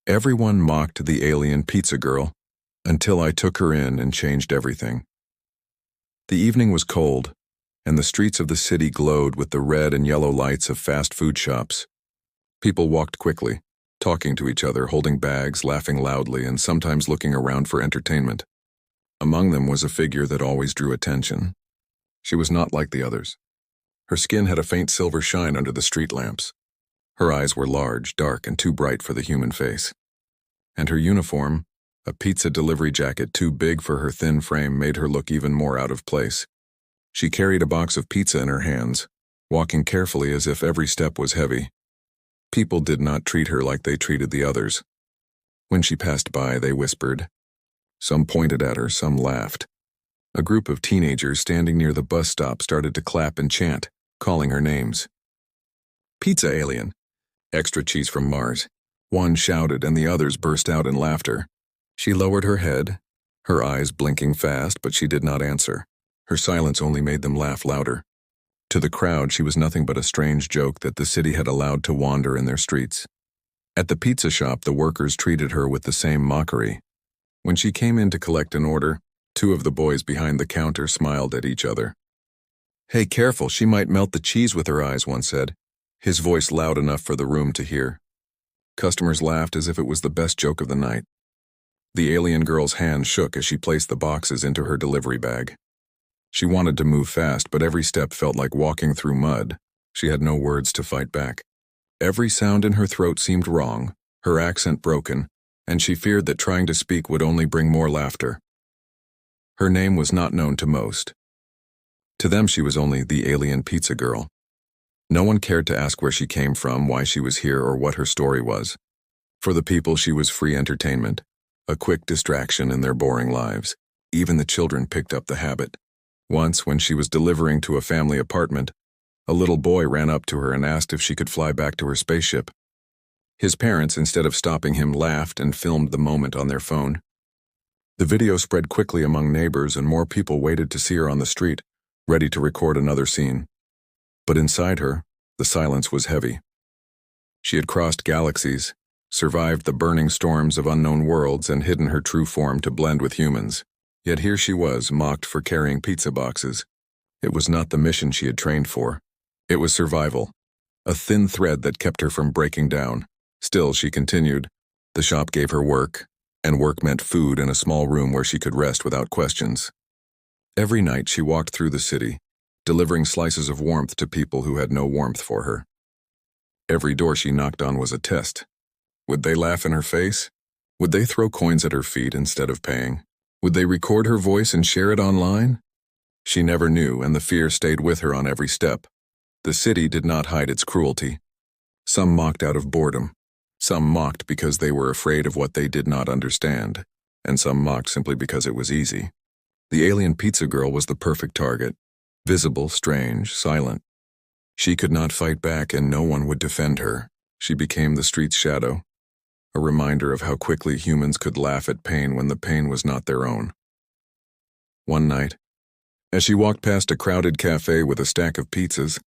Everyone mocked the alien pizza girl until I took her in and changed everything. The evening was cold, and the streets of the city glowed with the red and yellow lights of fast food shops. People walked quickly, talking to each other, holding bags, laughing loudly, and sometimes looking around for entertainment. Among them was a figure that always drew attention. She was not like the others. Her skin had a faint silver shine under the street lamps. Her eyes were large, dark, and too bright for the human face. And her uniform, a pizza delivery jacket too big for her thin frame, made her look even more out of place. She carried a box of pizza in her hands, walking carefully as if every step was heavy. People did not treat her like they treated the others. When she passed by, they whispered. Some pointed at her, some laughed. A group of teenagers standing near the bus stop started to clap and chant, calling her names. "Pizza alien! Extra cheese from Mars!" One shouted, and the others burst out in laughter. She lowered her head, her eyes blinking fast, but she did not answer. Her silence only made them laugh louder. To the crowd, she was nothing but a strange joke that the city had allowed to wander in their streets. At the pizza shop, the workers treated her with the same mockery. When she came in to collect an order, two of the boys behind the counter smiled at each other. "Hey, careful, she might melt the cheese with her eyes," one said, his voice loud enough for the room to hear. Customers laughed as if it was the best joke of the night. The alien girl's hand shook as she placed the boxes into her delivery bag. She wanted to move fast, but every step felt like walking through mud. She had no words to fight back. Every sound in her throat seemed wrong, her accent broken, and she feared that trying to speak would only bring more laughter. Her name was not known to most. To them, she was only the alien pizza girl. No one cared to ask where she came from, why she was here, or what her story was. For the people, she was free entertainment, a quick distraction in their boring lives. Even the children picked up the habit. Once, when she was delivering to a family apartment, a little boy ran up to her and asked if she could fly back to her spaceship. His parents, instead of stopping him, laughed and filmed the moment on their phone. The video spread quickly among neighbors, and more people waited to see her on the street, ready to record another scene. But inside her, the silence was heavy. She had crossed galaxies, survived the burning storms of unknown worlds, and hidden her true form to blend with humans. Yet here she was, mocked for carrying pizza boxes. It was not the mission she had trained for. It was survival, a thin thread that kept her from breaking down. Still, she continued. The shop gave her work, and work meant food in a small room where she could rest without questions. Every night she walked through the city, delivering slices of warmth to people who had no warmth for her. Every door she knocked on was a test. Would they laugh in her face? Would they throw coins at her feet instead of paying? Would they record her voice and share it online? She never knew, and the fear stayed with her on every step. The city did not hide its cruelty. Some mocked out of boredom. Some mocked because they were afraid of what they did not understand, and some mocked simply because it was easy. The alien pizza girl was the perfect target. Visible, strange, silent. She could not fight back, and no one would defend her. She became the street's shadow, a reminder of how quickly humans could laugh at pain when the pain was not their own. One night, as she walked past a crowded cafe with a stack of pizzas,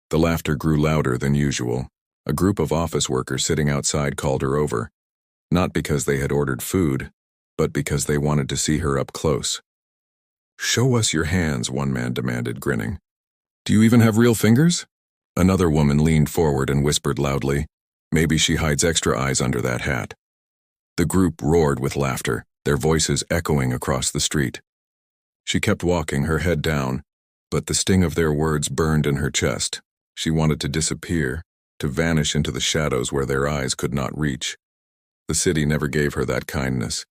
the laughter grew louder than usual. A group of office workers sitting outside called her over, not because they had ordered food, but because they wanted to see her up close. "Show us your hands," one man demanded, grinning. "Do you even have real fingers?" Another woman leaned forward and whispered loudly, "Maybe she hides extra eyes under that hat." The group roared with laughter, their voices echoing across the street. She kept walking, her head down, but the sting of their words burned in her chest. She wanted to disappear, to vanish into the shadows where their eyes could not reach. The city never gave her that kindness.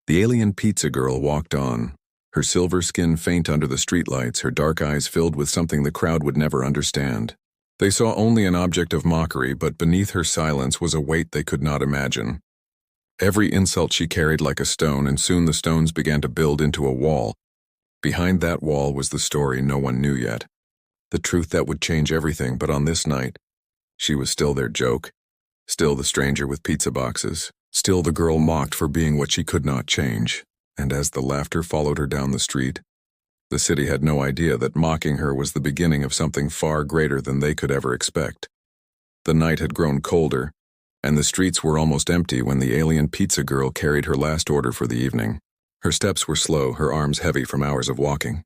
The alien pizza girl walked on, her silver skin faint under the streetlights, her dark eyes filled with something the crowd would never understand. They saw only an object of mockery, but beneath her silence was a weight they could not imagine. Every insult she carried like a stone, and soon the stones began to build into a wall. Behind that wall was the story no one knew yet. The truth that would change everything, but on this night, she was still their joke, still the stranger with pizza boxes, still the girl mocked for being what she could not change. And as the laughter followed her down the street, the city had no idea that mocking her was the beginning of something far greater than they could ever expect. The night had grown colder, and the streets were almost empty when the alien pizza girl carried her last order for the evening. Her steps were slow, her arms heavy from hours of walking.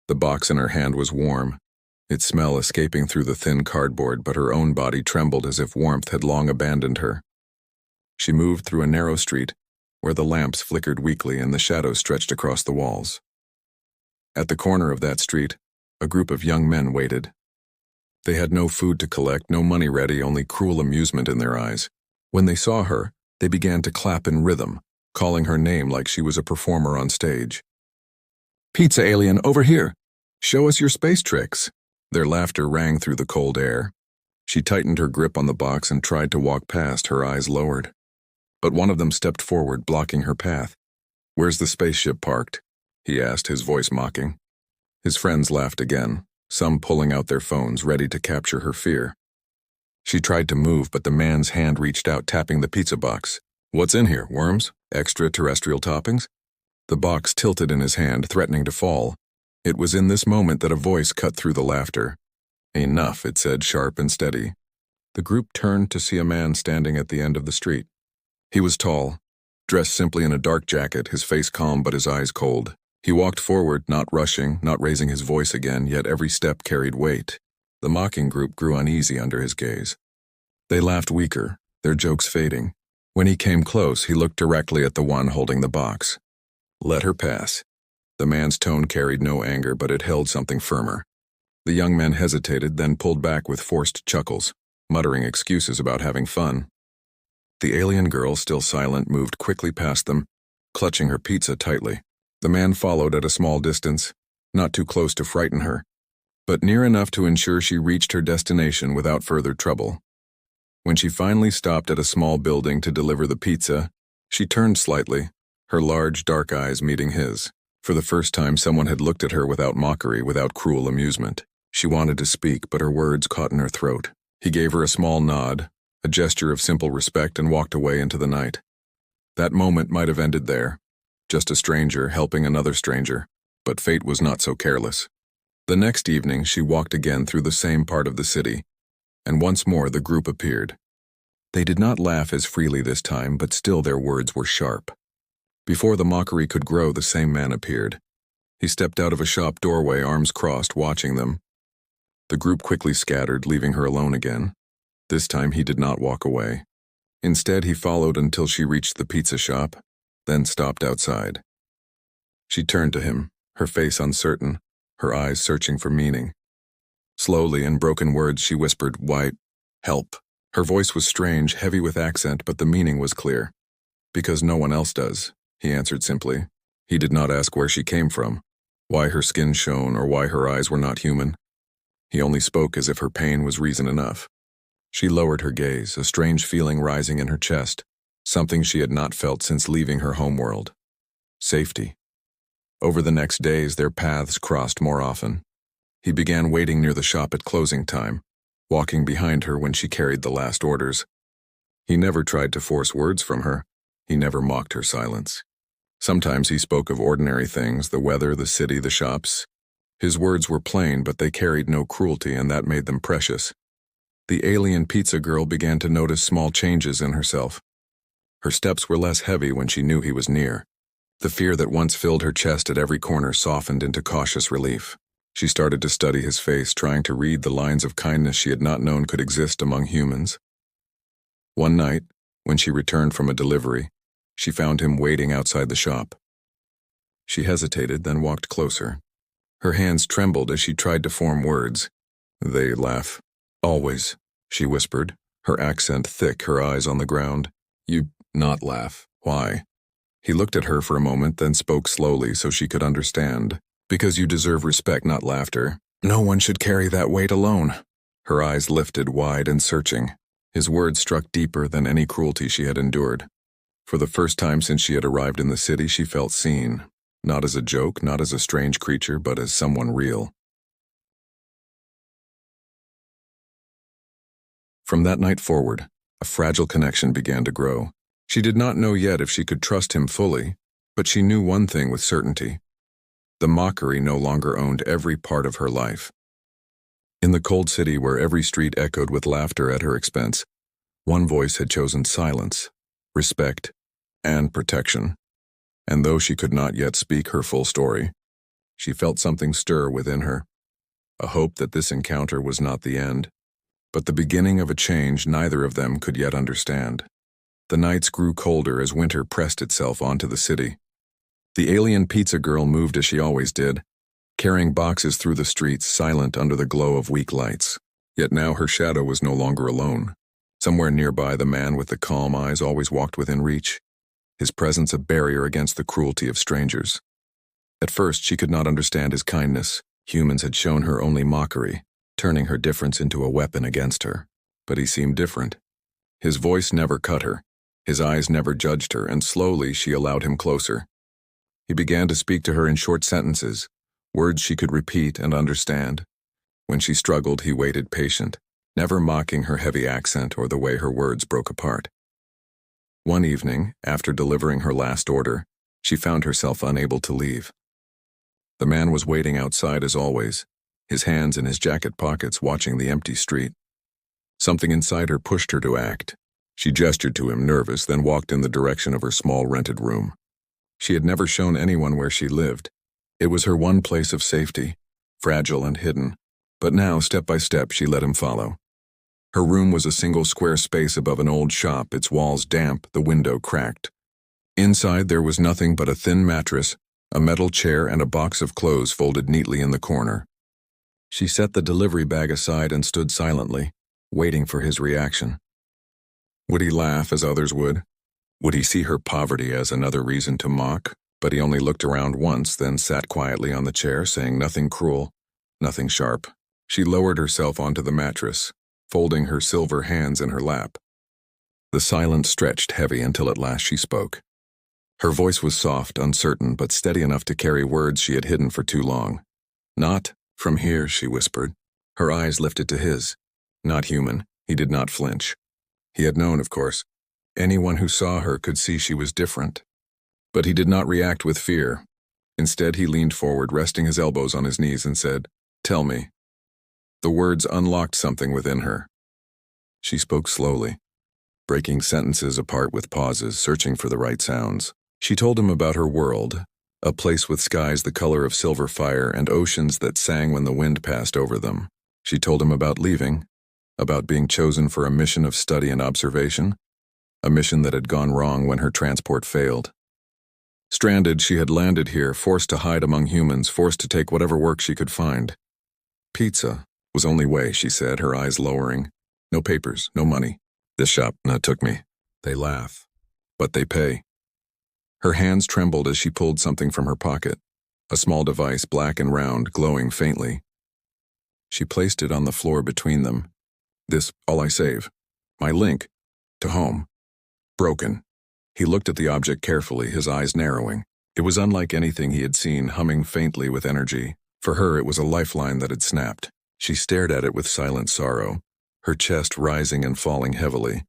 The box in her hand was warm, its smell escaping through the thin cardboard, but her own body trembled as if warmth had long abandoned her. She moved through a narrow street, where the lamps flickered weakly and the shadows stretched across the walls. At the corner of that street, a group of young men waited. They had no food to collect, no money ready, only cruel amusement in their eyes. When they saw her, they began to clap in rhythm, calling her name like she was a performer on stage. "Pizza alien, over here! Show us your space tricks!" Their laughter rang through the cold air. She tightened her grip on the box and tried to walk past, her eyes lowered. But one of them stepped forward, blocking her path. "Where's the spaceship parked?" he asked, his voice mocking. His friends laughed again, some pulling out their phones, ready to capture her fear. She tried to move, but the man's hand reached out, tapping the pizza box. "What's in here, worms? Extraterrestrial toppings?" The box tilted in his hand, threatening to fall. It was in this moment that a voice cut through the laughter. "Enough," it said, sharp and steady. The group turned to see a man standing at the end of the street. He was tall, dressed simply in a dark jacket, his face calm but his eyes cold. He walked forward, not rushing, not raising his voice again, yet every step carried weight. The mocking group grew uneasy under his gaze. They laughed weaker, their jokes fading. When he came close, he looked directly at the one holding the box. "Let her pass." The man's tone carried no anger, but it held something firmer. The young men hesitated, then pulled back with forced chuckles, muttering excuses about having fun. The alien girl, still silent, moved quickly past them, clutching her pizza tightly. The man followed at a small distance, not too close to frighten her, but near enough to ensure she reached her destination without further trouble. When she finally stopped at a small building to deliver the pizza, she turned slightly, her large, dark eyes meeting his. For the first time, someone had looked at her without mockery, without cruel amusement. She wanted to speak, but her words caught in her throat. He gave her a small nod, a gesture of simple respect, and walked away into the night. That moment might have ended there, just a stranger helping another stranger, but fate was not so careless. The next evening, she walked again through the same part of the city, and once more the group appeared. They did not laugh as freely this time, but still their words were sharp. Before the mockery could grow, the same man appeared. He stepped out of a shop doorway, arms crossed, watching them. The group quickly scattered, leaving her alone again. This time he did not walk away. Instead, he followed until she reached the pizza shop, then stopped outside. She turned to him, her face uncertain, her eyes searching for meaning. Slowly, in broken words, she whispered, "Why, help." Her voice was strange, heavy with accent, but the meaning was clear. "Because no one else does," he answered simply. He did not ask where she came from, why her skin shone, or why her eyes were not human. He only spoke as if her pain was reason enough. She lowered her gaze, a strange feeling rising in her chest, something she had not felt since leaving her homeworld. Safety. Over the next days, their paths crossed more often. He began waiting near the shop at closing time, walking behind her when she carried the last orders. He never tried to force words from her. He never mocked her silence. Sometimes he spoke of ordinary things, the weather, the city, the shops. His words were plain, but they carried no cruelty, and that made them precious. The alien pizza girl began to notice small changes in herself. Her steps were less heavy when she knew he was near. The fear that once filled her chest at every corner softened into cautious relief. She started to study his face, trying to read the lines of kindness she had not known could exist among humans. One night, when she returned from a delivery, she found him waiting outside the shop. She hesitated, then walked closer. Her hands trembled as she tried to form words. "They laugh. Always," she whispered, her accent thick, her eyes on the ground. "You not laugh. Why?" He looked at her for a moment, then spoke slowly so she could understand. "Because you deserve respect, not laughter. No one should carry that weight alone." Her eyes lifted wide and searching. His words struck deeper than any cruelty she had endured. For the first time since she had arrived in the city, she felt seen. Not as a joke, not as a strange creature, but as someone real. From that night forward, a fragile connection began to grow. She did not know yet if she could trust him fully, but she knew one thing with certainty. The mockery no longer owned every part of her life. In the cold city where every street echoed with laughter at her expense, One voice had chosen silence, respect, and protection. And though she could not yet speak her full story, she felt something stir within her, a hope that this encounter was not the end, but the beginning of a change neither of them could yet understand. The nights grew colder as winter pressed itself onto the city. The alien pizza girl moved as she always did, carrying boxes through the streets, silent under the glow of weak lights. Yet now her shadow was no longer alone. Somewhere nearby, the man with the calm eyes always walked within reach, his presence a barrier against the cruelty of strangers. At first, she could not understand his kindness. Humans had shown her only mockery, turning her difference into a weapon against her. But he seemed different. His voice never cut her, his eyes never judged her, and slowly she allowed him closer. He began to speak to her in short sentences, words she could repeat and understand. When she struggled, he waited patient, never mocking her heavy accent or the way her words broke apart. One evening, after delivering her last order, she found herself unable to leave. The man was waiting outside as always, his hands in his jacket pockets watching the empty street. Something inside her pushed her to act. She gestured to him, nervous, then walked in the direction of her small rented room. She had never shown anyone where she lived. It was her one place of safety, fragile and hidden, but now, step by step, she let him follow. Her room was a single square space above an old shop, its walls damp, the window cracked. Inside there was nothing but a thin mattress, a metal chair, and a box of clothes folded neatly in the corner. She set the delivery bag aside and stood silently, waiting for his reaction. Would he laugh as others would? Would he see her poverty as another reason to mock? But he only looked around once, then sat quietly on the chair, saying nothing cruel, nothing sharp. She lowered herself onto the mattress, folding her silver hands in her lap. The silence stretched heavy until at last she spoke. Her voice was soft, uncertain, but steady enough to carry words she had hidden for too long. "Not from here," she whispered. Her eyes lifted to his. Not human. He did not flinch. He had known, of course. Anyone who saw her could see she was different. But he did not react with fear. Instead, he leaned forward, resting his elbows on his knees, and said, "Tell me." The words unlocked something within her. She spoke slowly, breaking sentences apart with pauses, searching for the right sounds. She told him about her world, a place with skies the color of silver fire and oceans that sang when the wind passed over them. She told him about leaving, about being chosen for a mission of study and observation, a mission that had gone wrong when her transport failed. Stranded, she had landed here, forced to hide among humans, forced to take whatever work she could find. Pizza was only way, she said, her eyes lowering. No papers, no money. This shop took me. They laugh, but they pay. Her hands trembled as she pulled something from her pocket, a small device, black and round, glowing faintly. She placed it on the floor between them. This, all I save. My link to home. Broken. He looked at the object carefully, his eyes narrowing. It was unlike anything he had seen, humming faintly with energy. For her, it was a lifeline that had snapped. She stared at it with silent sorrow, her chest rising and falling heavily.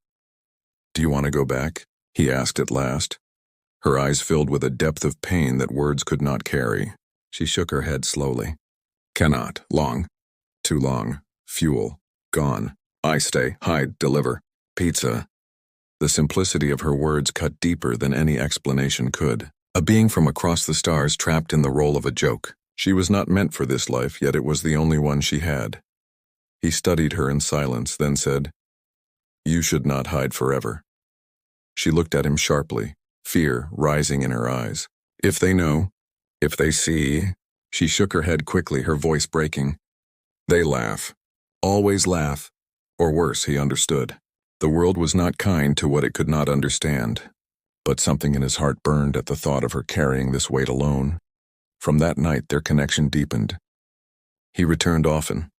"Do you want to go back?" he asked at last. Her eyes filled with a depth of pain that words could not carry. She shook her head slowly. "Cannot. Long. Too long. Fuel. Gone. I stay. Hide. Deliver. Pizza." The simplicity of her words cut deeper than any explanation could. A being from across the stars trapped in the role of a joke. She was not meant for this life, yet it was the only one she had. He studied her in silence, then said, "You should not hide forever." She looked at him sharply, fear rising in her eyes. "If they know, if they see..." She shook her head quickly, her voice breaking. "They laugh. Always laugh." Or worse, he understood. The world was not kind to what it could not understand. But something in his heart burned at the thought of her carrying this weight alone. From that night, their connection deepened. He returned often,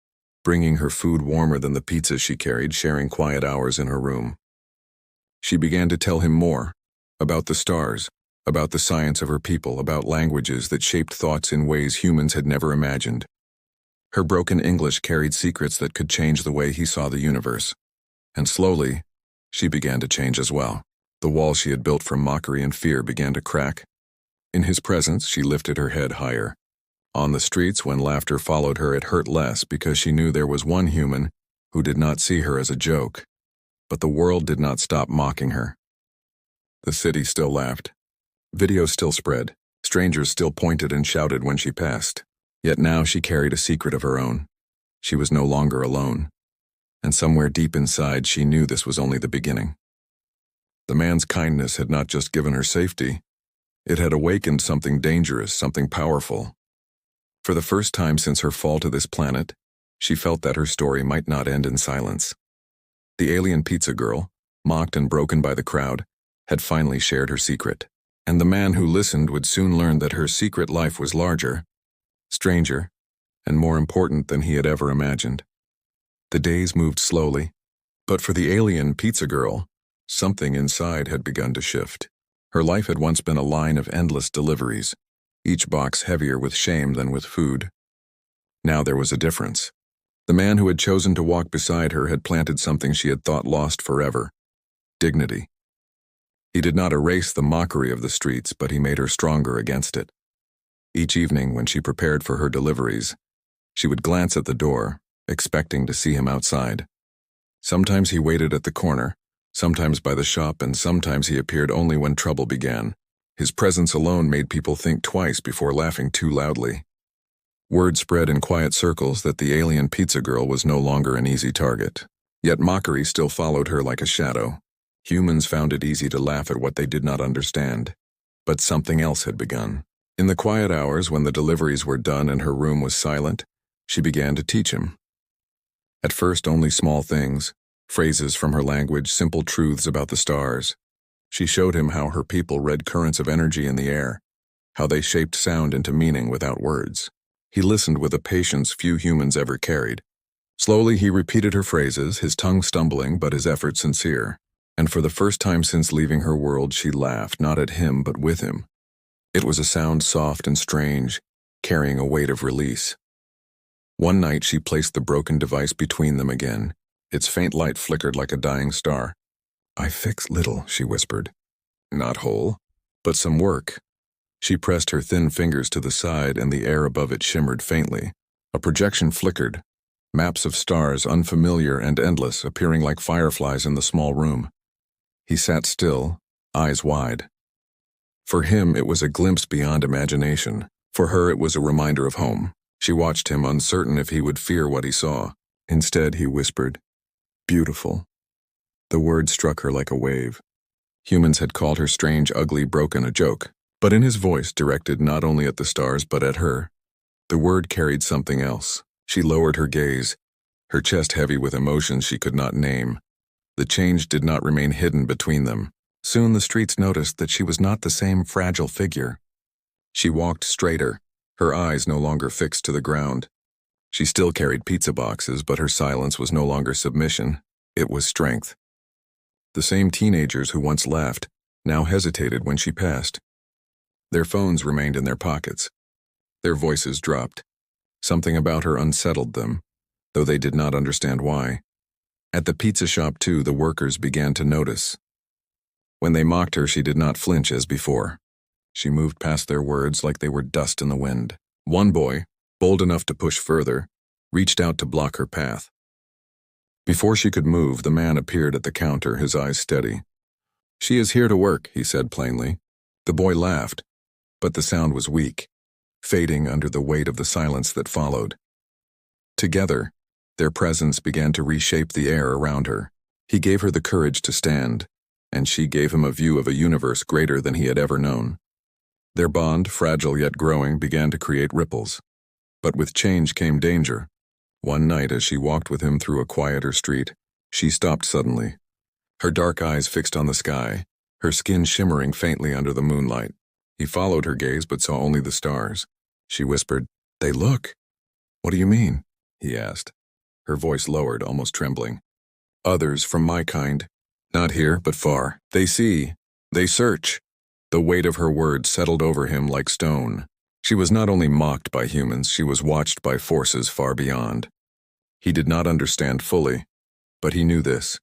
bringing her food warmer than the pizza she carried, sharing quiet hours in her room. She began to tell him more, about the stars, about the science of her people, about languages that shaped thoughts in ways humans had never imagined. Her broken English carried secrets that could change the way he saw the universe. And slowly, she began to change as well. The wall she had built from mockery and fear began to crack. In his presence, she lifted her head higher. On the streets, when laughter followed her, it hurt less because she knew there was one human who did not see her as a joke. But the world did not stop mocking her. The city still laughed. Videos still spread. Strangers still pointed and shouted when she passed. Yet now she carried a secret of her own. She was no longer alone. And somewhere deep inside she knew this was only the beginning. The man's kindness had not just given her safety. It had awakened something dangerous, something powerful. For the first time since her fall to this planet, she felt that her story might not end in silence. The alien pizza girl, mocked and broken by the crowd, had finally shared her secret. And the man who listened would soon learn that her secret life was larger, stranger, and more important than he had ever imagined. The days moved slowly, but for the alien pizza girl, something inside had begun to shift. Her life had once been a line of endless deliveries, each box heavier with shame than with food. Now there was a difference. The man who had chosen to walk beside her had planted something she had thought lost forever: dignity. He did not erase the mockery of the streets, but he made her stronger against it. Each evening, when she prepared for her deliveries, she would glance at the door, expecting to see him outside. Sometimes he waited at the corner, sometimes by the shop, and sometimes he appeared only when trouble began. His presence alone made people think twice before laughing too loudly. Word spread in quiet circles that the alien pizza girl was no longer an easy target. Yet mockery still followed her like a shadow. Humans found it easy to laugh at what they did not understand. But something else had begun. In the quiet hours when the deliveries were done and her room was silent, she began to teach him. At first only small things, phrases from her language, simple truths about the stars. She showed him how her people read currents of energy in the air, how they shaped sound into meaning without words. He listened with a patience few humans ever carried. Slowly he repeated her phrases, his tongue stumbling but his effort sincere. And for the first time since leaving her world, she laughed, not at him but with him. It was a sound soft and strange, carrying a weight of release. One night she placed the broken device between them again. Its faint light flickered like a dying star. "I fix little," she whispered. "Not whole, but some work." She pressed her thin fingers to the side and the air above it shimmered faintly. A projection flickered, maps of stars, unfamiliar and endless, appearing like fireflies in the small room. He sat still, eyes wide. For him it was a glimpse beyond imagination. For her it was a reminder of home. She watched him, uncertain if he would fear what he saw. Instead he whispered, "Beautiful." The word struck her like a wave. Humans had called her strange, ugly, broken, a joke. But in his voice, directed not only at the stars but at her, the word carried something else. She lowered her gaze, her chest heavy with emotions she could not name. The change did not remain hidden between them. Soon the streets noticed that she was not the same fragile figure. She walked straighter, her eyes no longer fixed to the ground. She still carried pizza boxes, but her silence was no longer submission. It was strength. The same teenagers who once laughed now hesitated when she passed. Their phones remained in their pockets. Their voices dropped. Something about her unsettled them, though they did not understand why. At the pizza shop, too, the workers began to notice. When they mocked her, she did not flinch as before. She moved past their words like they were dust in the wind. One boy, bold enough to push further, reached out to block her path. Before she could move, the man appeared at the counter, his eyes steady. "She is here to work," he said plainly. The boy laughed, but the sound was weak, fading under the weight of the silence that followed. Together, their presence began to reshape the air around her. He gave her the courage to stand, and she gave him a view of a universe greater than he had ever known. Their bond, fragile yet growing, began to create ripples. But with change came danger. One night, as she walked with him through a quieter street, she stopped suddenly, her dark eyes fixed on the sky, her skin shimmering faintly under the moonlight. He followed her gaze but saw only the stars. She whispered, "They look." "What do you mean?" he asked. Her voice lowered, almost trembling. "Others from my kind. Not here, but far. They see. They search." The weight of her words settled over him like stone. She was not only mocked by humans, she was watched by forces far beyond. He did not understand fully, but he knew this.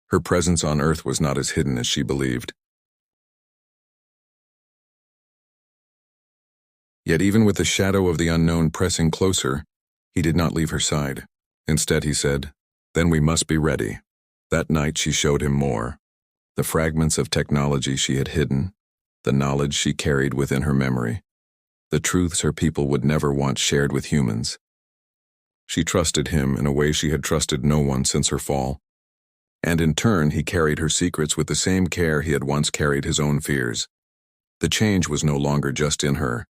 Her presence on Earth was not as hidden as she believed. Yet even with the shadow of the unknown pressing closer, he did not leave her side. Instead, he said, "Then we must be ready." That night she showed him more. The fragments of technology she had hidden, the knowledge she carried within her memory, the truths her people would never want shared with humans. She trusted him in a way she had trusted no one since her fall. And in turn, he carried her secrets with the same care he had once carried his own fears. The change was no longer just in her.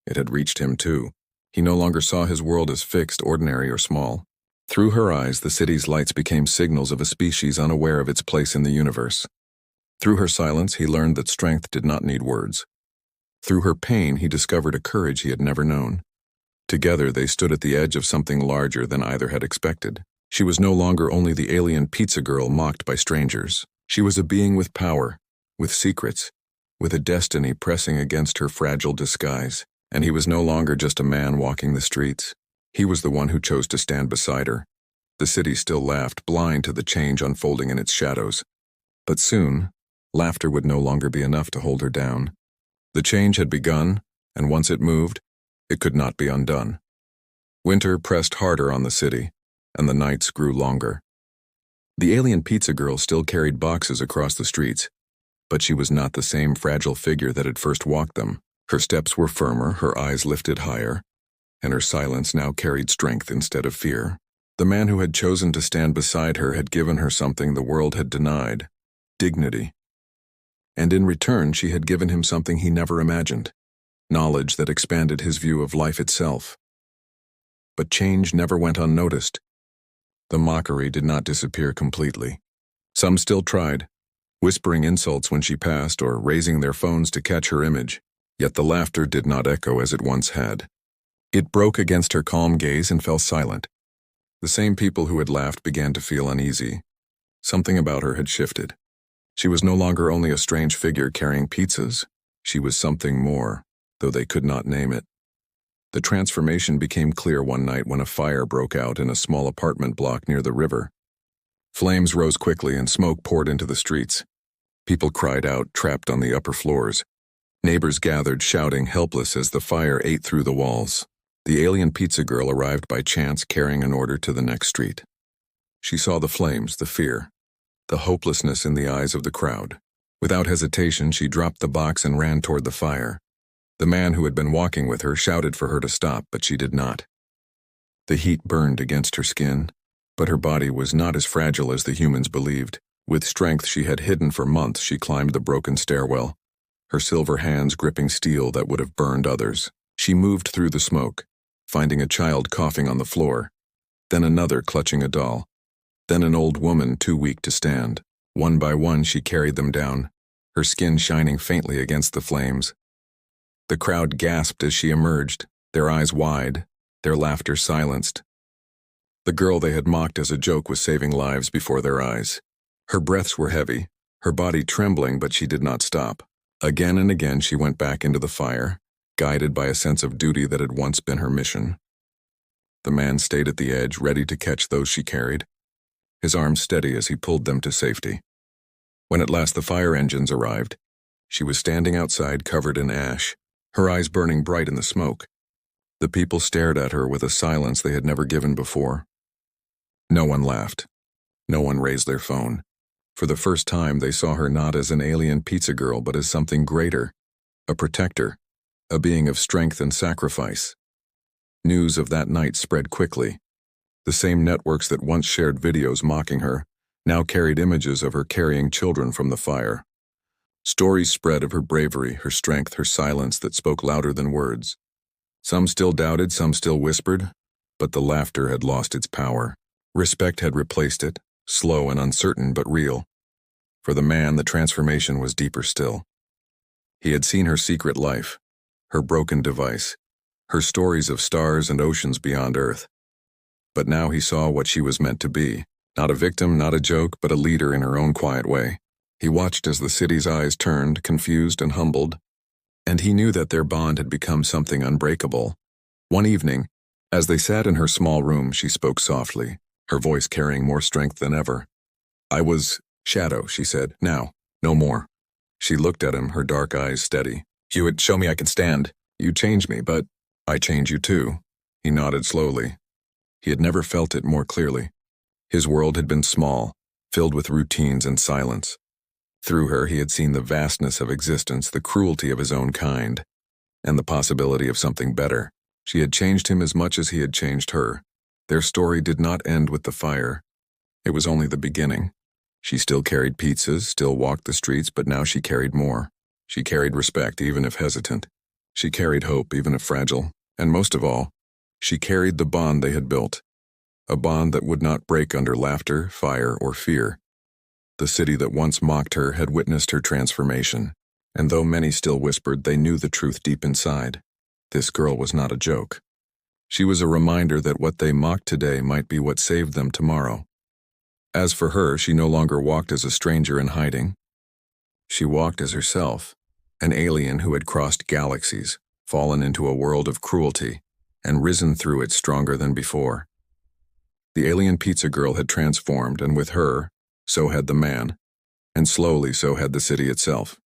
It had reached him too. He no longer saw his world as fixed, ordinary, or small. Through her eyes, the city's lights became signals of a species unaware of its place in the universe. Through her silence, he learned that strength did not need words. Through her pain, he discovered a courage he had never known. Together, they stood at the edge of something larger than either had expected. She was no longer only the alien pizza girl mocked by strangers. She was a being with power, with secrets, with a destiny pressing against her fragile disguise. And he was no longer just a man walking the streets. He was the one who chose to stand beside her. The city still laughed, blind to the change unfolding in its shadows. But soon, laughter would no longer be enough to hold her down. The change had begun, and once it moved, it could not be undone. Winter pressed harder on the city, and the nights grew longer. The alien pizza girl still carried boxes across the streets, but she was not the same fragile figure that had first walked them. Her steps were firmer, her eyes lifted higher, and her silence now carried strength instead of fear. The man who had chosen to stand beside her had given her something the world had denied: dignity. And in return, she had given him something he never imagined: knowledge that expanded his view of life itself. But change never went unnoticed. The mockery did not disappear completely. Some still tried, whispering insults when she passed or raising their phones to catch her image. Yet the laughter did not echo as it once had. It broke against her calm gaze and fell silent. The same people who had laughed began to feel uneasy. Something about her had shifted. She was no longer only a strange figure carrying pizzas. She was something more, though they could not name it. The transformation became clear one night when a fire broke out in a small apartment block near the river. Flames rose quickly and smoke poured into the streets. People cried out, trapped on the upper floors. Neighbors gathered, shouting, helpless as the fire ate through the walls. The alien pizza girl arrived by chance, carrying an order to the next street. She saw the flames, the fear, the hopelessness in the eyes of the crowd. Without hesitation, she dropped the box and ran toward the fire. The man who had been walking with her shouted for her to stop, but she did not. The heat burned against her skin, but her body was not as fragile as the humans believed. With strength she had hidden for months, she climbed the broken stairwell, her silver hands gripping steel that would have burned others. She moved through the smoke, finding a child coughing on the floor, then another clutching a doll, then an old woman too weak to stand. One by one she carried them down, her skin shining faintly against the flames. The crowd gasped as she emerged, their eyes wide, their laughter silenced. The girl they had mocked as a joke was saving lives before their eyes. Her breaths were heavy, her body trembling, but she did not stop. Again and again she went back into the fire, guided by a sense of duty that had once been her mission. The man stayed at the edge, ready to catch those she carried, his arms steady as he pulled them to safety. When at last the fire engines arrived, she was standing outside covered in ash, her eyes burning bright in the smoke. The people stared at her with a silence they had never given before. No one laughed. No one raised their phone. For the first time, they saw her not as an alien pizza girl, but as something greater, a protector, a being of strength and sacrifice. News of that night spread quickly. The same networks that once shared videos mocking her now carried images of her carrying children from the fire. Stories spread of her bravery, her strength, her silence that spoke louder than words. Some still doubted, some still whispered, but the laughter had lost its power. Respect had replaced it, slow and uncertain but real. For the man, the transformation was deeper still. He had seen her secret life, her broken device, her stories of stars and oceans beyond Earth. But now he saw what she was meant to be, not a victim, not a joke, but a leader in her own quiet way. He watched as the city's eyes turned, confused and humbled, and he knew that their bond had become something unbreakable. One evening, as they sat in her small room, she spoke softly, her voice carrying more strength than ever. "I was Shadow," she said. "Now, no more." She looked at him, her dark eyes steady. "You would show me I can stand. You changed me, but I change you too." He nodded slowly. He had never felt it more clearly. His world had been small, filled with routines and silence. Through her, he had seen the vastness of existence, the cruelty of his own kind, and the possibility of something better. She had changed him as much as he had changed her. Their story did not end with the fire. It was only the beginning. She still carried pizzas, still walked the streets, but now she carried more. She carried respect, even if hesitant. She carried hope, even if fragile. And most of all, she carried the bond they had built. A bond that would not break under laughter, fire, or fear. The city that once mocked her had witnessed her transformation, and though many still whispered, they knew the truth deep inside. This girl was not a joke. She was a reminder that what they mocked today might be what saved them tomorrow. As for her, she no longer walked as a stranger in hiding. She walked as herself, an alien who had crossed galaxies, fallen into a world of cruelty, and risen through it stronger than before. The alien pizza girl had transformed, and with her, so had the man, and slowly so had the city itself.